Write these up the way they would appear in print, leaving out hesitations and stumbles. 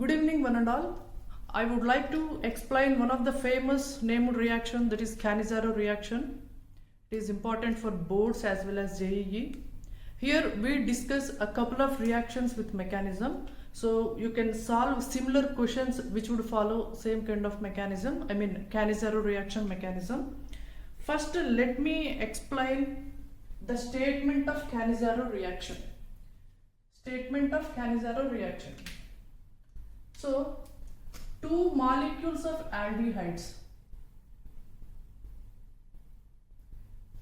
Good evening, one and all. I would like to explain one of the famous named reaction, that is Cannizzaro reaction. It is important for boards as well as JEE. Here we discuss a couple of reactions with mechanism. So you can solve similar questions which would follow same kind of mechanism. I mean Cannizzaro reaction mechanism. First, let me explain the statement of Cannizzaro reaction. Statement of Cannizzaro reaction. So, two molecules of aldehydes.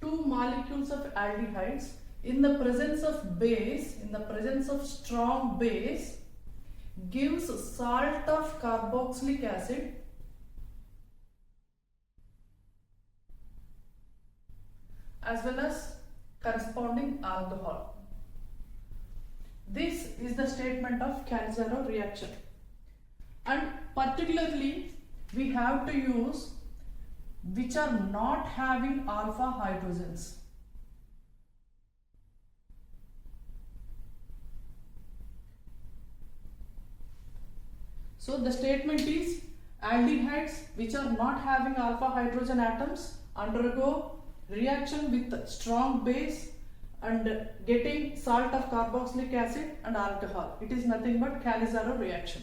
Two molecules of aldehydes in the presence of base, in the presence of strong base, gives salt of carboxylic acid as well as corresponding alcohol. This is the statement of Cannizzaro reaction. And particularly we have to use which are not having alpha hydrogens. So the statement is aldehydes which are not having alpha hydrogen atoms undergo reaction with strong base and getting salt of carboxylic acid and alcohol. It is nothing but Cannizzaro reaction.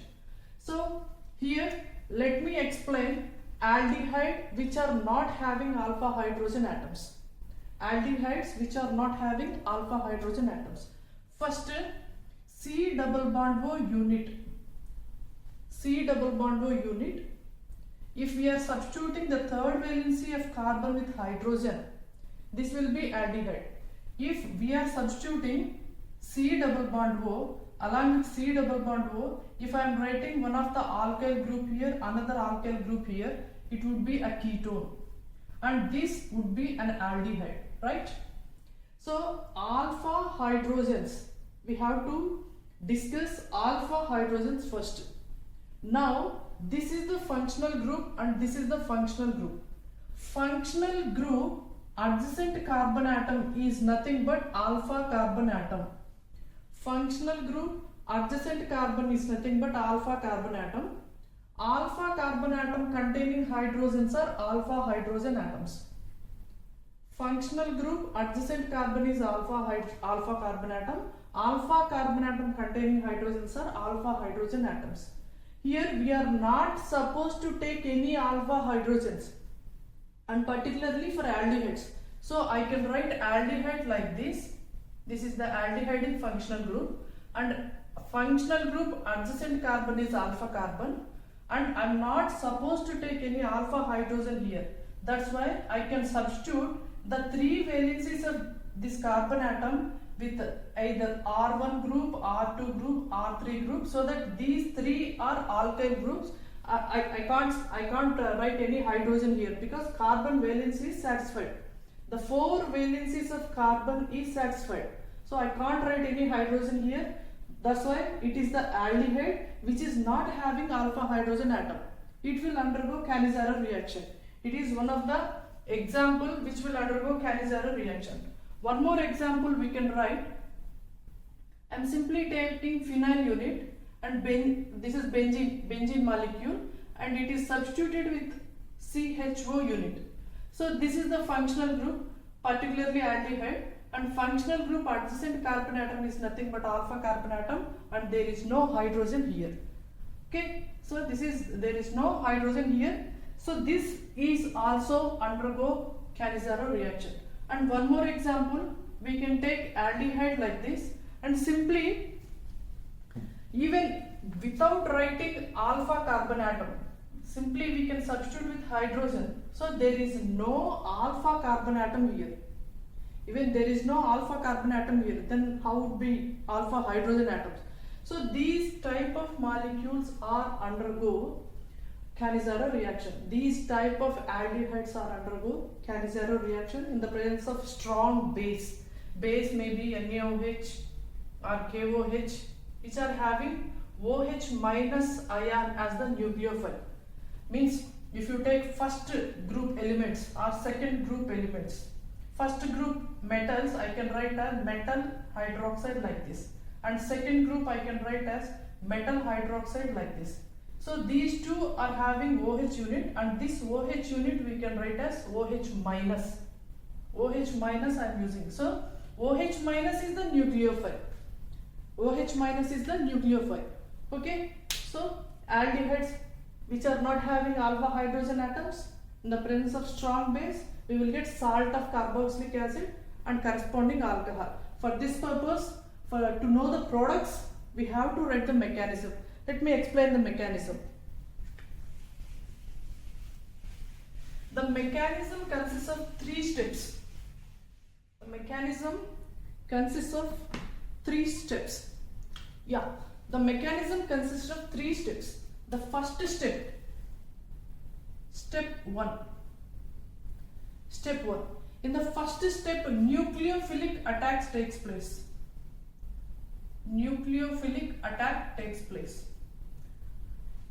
So here let me explain aldehyde which are not having alpha hydrogen atoms. Aldehydes which are not having alpha hydrogen atoms. First, C double bond O unit. C double bond O unit. If we are substituting the third valency of carbon with hydrogen, this will be aldehyde. If we are substituting C double bond O along with C double bond O, if I am writing one of the alkyl group here, another alkyl group here, it would be a ketone and this would be an aldehyde, right? So alpha hydrogens, we have to discuss alpha hydrogens first. Now this is the functional group and this is the functional group. Functional group adjacent carbon atom is nothing but alpha carbon atom. Functional group adjacent carbon is nothing but alpha carbon atom. Alpha carbon atom containing hydrogens are alpha hydrogen atoms. Functional group adjacent carbon is alpha carbon atom. Alpha carbon atom containing hydrogens are alpha hydrogen atoms. Here we are not supposed to take any alpha hydrogens, and particularly for aldehydes. So I can write aldehyde like this. This is the aldehyde in functional group, and functional group adjacent carbon is alpha carbon, and I am not supposed to take any alpha hydrogen here. That's why I can substitute the three valencies of this carbon atom with either R1 group, R2 group, R3 group, so that these three are alkyl groups. I can't write any hydrogen here because carbon valency is satisfied. The four valencies of carbon is satisfied. So I can't write any hydrogen here. That's why it is the aldehyde which is not having alpha hydrogen atom. It will undergo Cannizzaro reaction. It is one of the example which will undergo Cannizzaro reaction. One more example we can write. I am simply taking phenyl unit and this is benzene molecule and it is substituted with CHO unit. So this is the functional group, particularly aldehyde, and functional group adjacent carbon atom is nothing but alpha carbon atom and there is no hydrogen here. Okay, so there is no hydrogen here. So this is also undergo Cannizzaro reaction. And one more example, we can take aldehyde like this and simply, even without writing alpha carbon atom, simply we can substitute with hydrogen. So there is no alpha carbon atom here. Even there is no alpha carbon atom here, then how would be alpha hydrogen atoms? So these type of molecules are undergo Cannizzaro reaction. These type of aldehydes are undergo Cannizzaro reaction in the presence of strong base. Base may be NaOH or KOH, which are having OH minus ion as the nucleophile. Means if you take first group elements or second group elements, first group metals I can write as metal hydroxide like this, and second group I can write as metal hydroxide like this. So these two are having OH unit, and this OH unit we can write as OH minus. OH minus I am using. So OH minus is the nucleophile. OH minus is the nucleophile. Okay. So aldehydes which are not having alpha hydrogen atoms, in the presence of strong base, we will get salt of carboxylic acid and corresponding alcohol. For this purpose, to know the products, we have to write the mechanism. Let me explain the mechanism. The mechanism consists of 3 steps. The mechanism consists of 3 steps. Yeah, the mechanism consists of 3 steps. The first step, step 1. Step 1. In the first step, nucleophilic attack takes place. Nucleophilic attack takes place.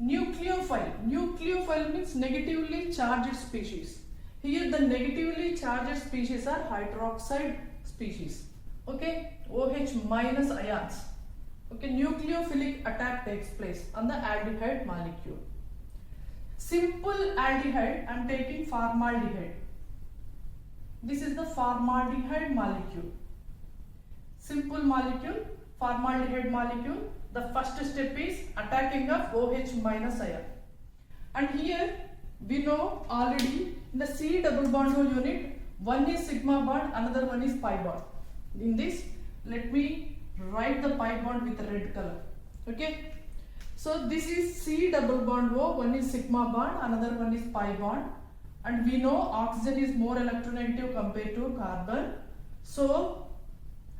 Nucleophile means negatively charged species. Here the negatively charged species are hydroxide species. Okay, OH minus ions. Okay, nucleophilic attack takes place on the aldehyde molecule. Simple aldehyde, I am taking formaldehyde. This is the formaldehyde molecule. Simple molecule, formaldehyde molecule. The first step is attacking of OH minus ion. And here we know already in the C double bond O unit, one is sigma bond, another one is pi bond. In this, let me write the pi bond with a red color. Okay. So this is C double bond O, one is sigma bond, another one is pi bond. And we know oxygen is more electronegative compared to carbon. So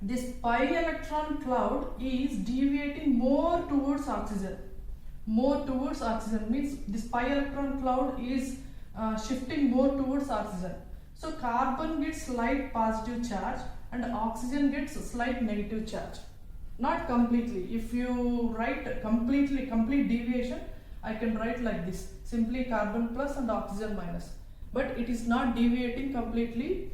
this pi electron cloud is deviating more towards oxygen. More towards oxygen means this pi electron cloud is shifting more towards oxygen. So carbon gets slight positive charge and oxygen gets slight negative charge. Not completely. If you write complete deviation, I can write like this. Simply carbon plus and oxygen minus. But it is not deviating completely.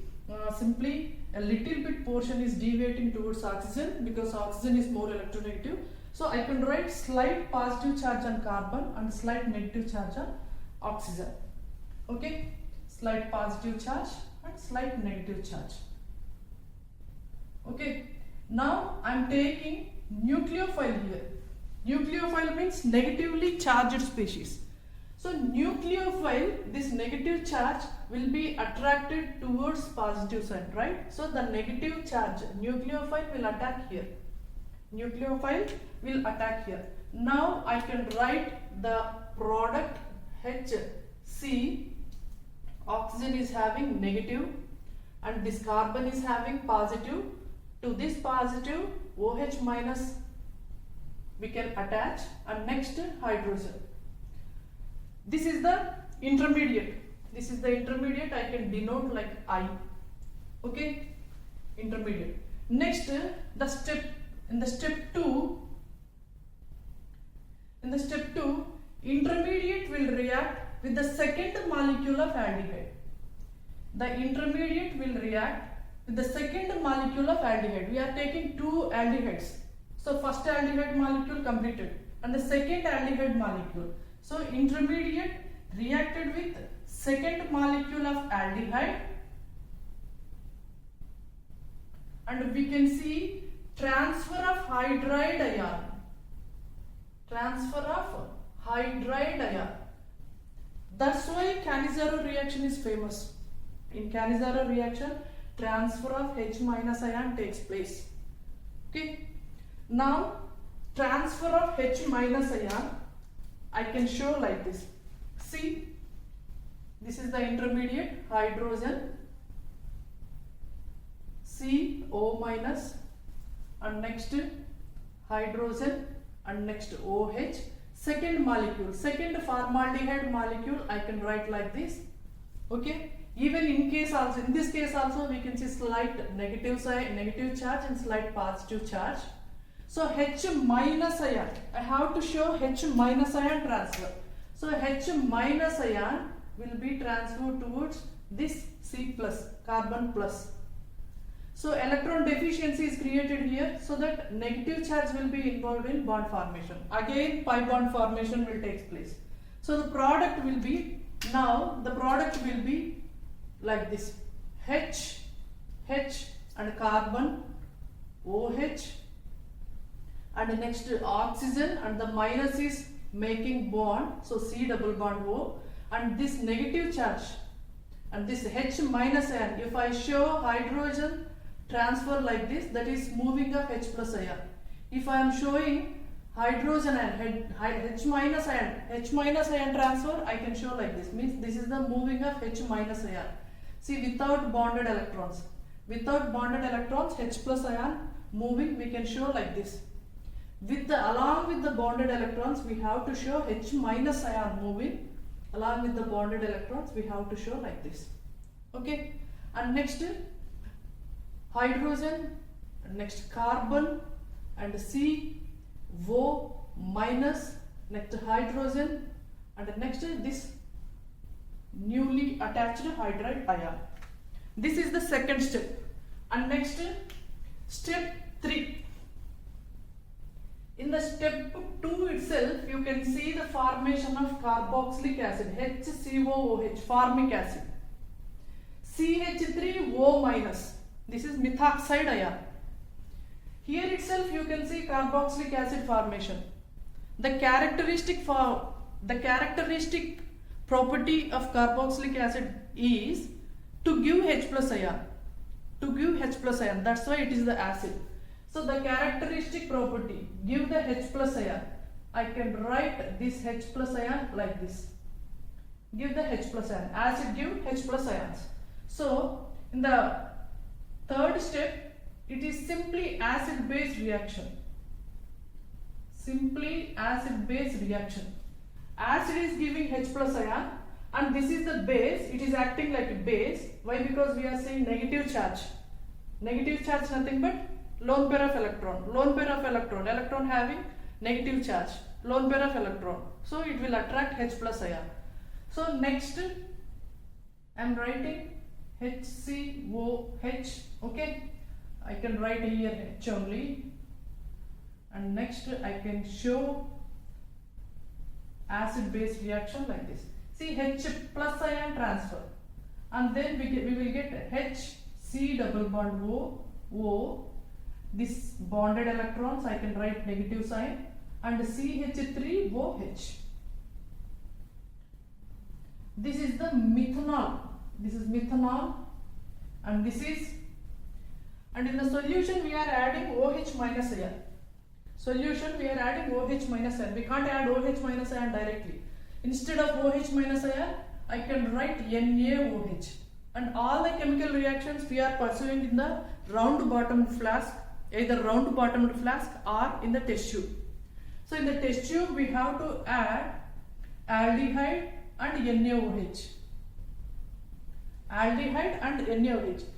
Simply a little bit portion is deviating towards oxygen because oxygen is more electronegative. So I can write slight positive charge on carbon and slight negative charge on oxygen. Okay, slight positive charge and slight negative charge. Okay, now I am taking nucleophile here. Nucleophile means negatively charged species. So nucleophile, this negative charge will be attracted towards positive side, right? So the negative charge, nucleophile will attack here. Nucleophile will attack here. Now I can write the product HC. Oxygen is having negative and this carbon is having positive. To this positive, OH minus we can attach, and next hydrogen. This is the intermediate. This is the intermediate. I can denote like I. Okay, intermediate. Next, the step in the step 2. In the step 2, intermediate will react with the second molecule of aldehyde. The intermediate will react with the second molecule of aldehyde. We are taking 2 aldehydes. So first aldehyde molecule completed and the second aldehyde molecule. So intermediate reacted with second molecule of aldehyde, and we can see transfer of hydride ion. Transfer of hydride ion. That's why Cannizzaro reaction is famous. In Cannizzaro reaction, transfer of H minus ion takes place. Okay. Now transfer of H minus ion I can show like this. See, this is the intermediate hydrogen CO minus, and next hydrogen, and next OH. Second molecule, second formaldehyde molecule I can write like this. Okay. Even in case also, in this case also we can see slight negative charge and slight positive charge. So H minus ion, I have to show H minus ion transfer. So H minus ion will be transferred towards this C plus, carbon plus. So electron deficiency is created here, so that negative charge will be involved in bond formation. Again pi bond formation will take place. So the product will be, now the product will be like this: H, H and carbon, OH, and next oxygen, and the minus is making bond, so C double bond O, and this negative charge and this H minus ion. If I show hydrogen transfer like this, that is moving of H plus ion. If I am showing hydrogen ion, H minus ion transfer, I can show like this, means this is the moving of H minus ion. See, without bonded electrons, H plus ion moving, we can show like this. Along with the bonded electrons, we have to show H minus ion moving. Along with the bonded electrons, we have to show like this. Okay, and next hydrogen, next carbon, and C, O minus, next hydrogen, and next this newly attached hydride ion. This is the second step. And next, step 3. In the step 2 itself, you can see the formation of carboxylic acid, HCOOH, formic acid. CH3O minus, this is methoxide ion. Here itself you can see carboxylic acid formation. The characteristic property of carboxylic acid is to give H plus ion. That's why it is the acid. So the characteristic property, give the H plus ion. I can write this H plus ion like this. Give the H plus ion. Acid give H plus ions. So in the third step, it is simply acid-base reaction. Acid is giving H plus ion, and this is the base. It is acting like a base. Why? Because we are saying negative charge. Negative charge nothing but lone pair of electron. Electron having negative charge. Lone pair of electron. So it will attract H plus ion. So next, I am writing HCOH. Okay, I can write here H only. And next I can show acid-base reaction like this. See, H plus ion transfer, and then we will get HC double bond O. This bonded electrons, I can write negative sign, and CH3OH. This is the methanol. And this is, and in the solution we are adding OH minus ion. We can't add OH minus ion directly. Instead of OH minus ion, I can write NaOH. And all the chemical reactions we are pursuing in the round bottomed flask, either round bottomed flask or in the test tube. So in the test tube we have to add aldehyde and NaOH.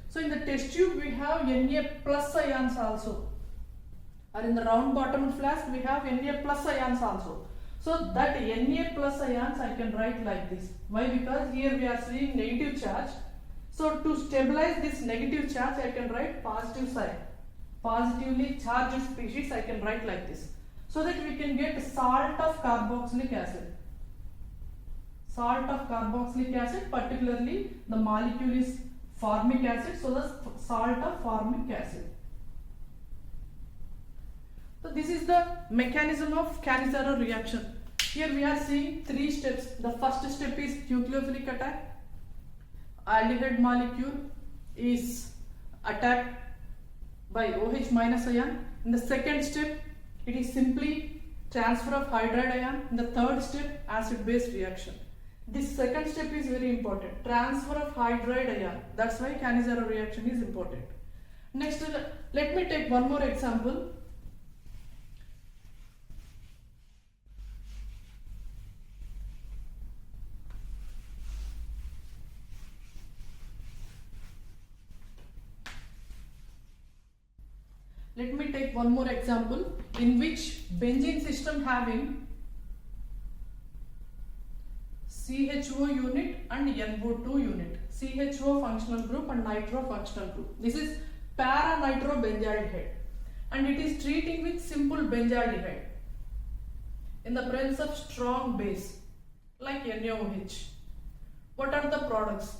So in the test tube we have Na plus ions also. Or in the round bottomed flask we have Na plus ions also. So that Na plus ions I can write like this. Why? Because here we are seeing negative charge. So to stabilize this negative charge, I can write positive sign. Positively charged species I can write like this. So that we can get salt of carboxylic acid. Particularly the molecule is formic acid, so the salt of formic acid. So this is the mechanism of Cannizzaro reaction. Here we are seeing 3 steps. The first step is nucleophilic attack. Aldehyde molecule is attacked by OH minus ion. In the second step, it is simply transfer of hydride ion. In the third step, acid-base reaction. This second step is very important. Transfer of hydride ion. That's why Cannizzaro reaction is important. Next, let me take one more example. Let me take one more example in which benzene system having CHO unit and NO2 unit. CHO functional group and nitro functional group. This is para-nitrobenzaldehyde, and it is treating with simple benzaldehyde in the presence of strong base like NaOH. What are the products?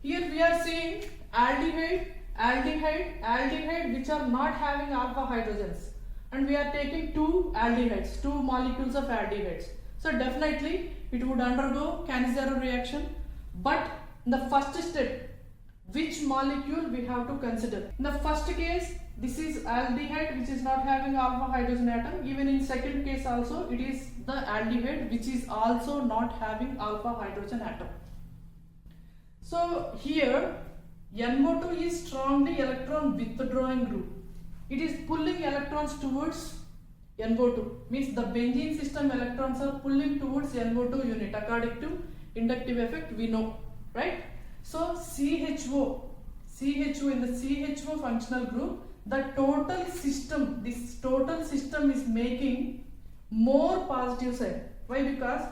Here we are seeing aldehyde, aldehyde, aldehyde which are not having alpha hydrogens, and we are taking two aldehydes, two molecules of aldehydes. So definitely it would undergo Cannizzaro reaction, but in the first step, which molecule we have to consider? In the first case, this is aldehyde which is not having alpha hydrogen atom. Even in second case also, it is the aldehyde which is also not having alpha hydrogen atom. So here NO2 is strongly electron withdrawing group. It is pulling electrons towards NO2, means the benzene system electrons are pulling towards NO2 unit according to inductive effect we know, right? So CHO in the CHO functional group, the total system, this total system is making more positive side. Why? Because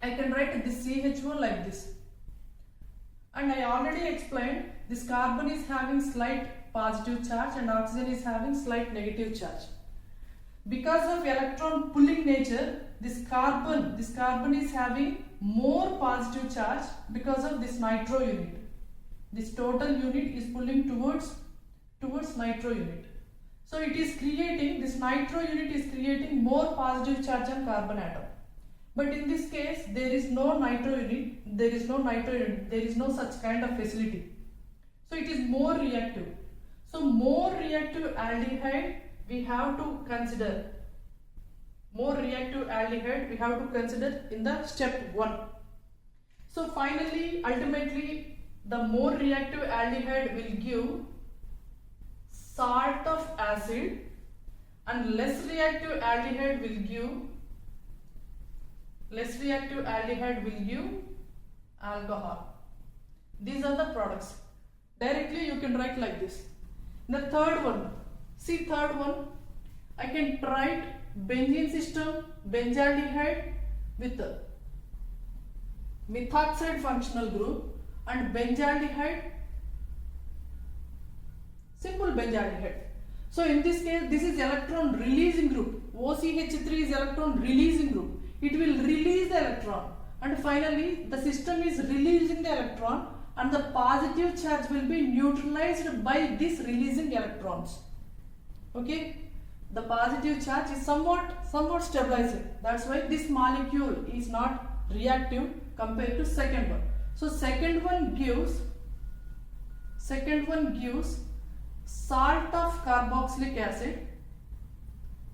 I can write this CHO like this, and I already explained this carbon is having slight positive charge and oxygen is having slight negative charge. Because of electron pulling nature, this carbon is having more positive charge because of this nitro unit. This total unit is pulling towards nitro unit. So it is creating, this nitro unit is creating more positive charge on carbon atom. But in this case, there is no nitro unit, there is no such kind of facility. So it is more reactive. So more reactive aldehyde we have to consider. More reactive aldehyde we have to consider in the step 1. So finally, ultimately, the more reactive aldehyde will give salt of acid, and less reactive aldehyde will give alcohol. These are the products. Directly you can write like this. The third one, see third one, I can write benzene system benzaldehyde with methoxide functional group and benzaldehyde simple benzaldehyde. So in this case, this is electron releasing group. OCH3 is electron releasing group. It will release the electron, and finally the system is releasing the electron, and the positive charge will be neutralized by this releasing electrons. Okay, the positive charge is somewhat stabilized. That's why this molecule is not reactive compared to second one. So second one gives salt of carboxylic acid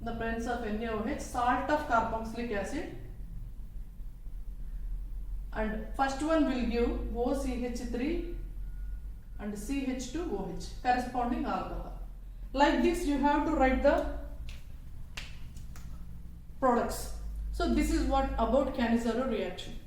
in the presence of NaOH, salt of carboxylic acid, and first one will give OCH3 and CH2OH corresponding alcohol. Like this you have to write the products. So this is what about Cannizzaro reaction.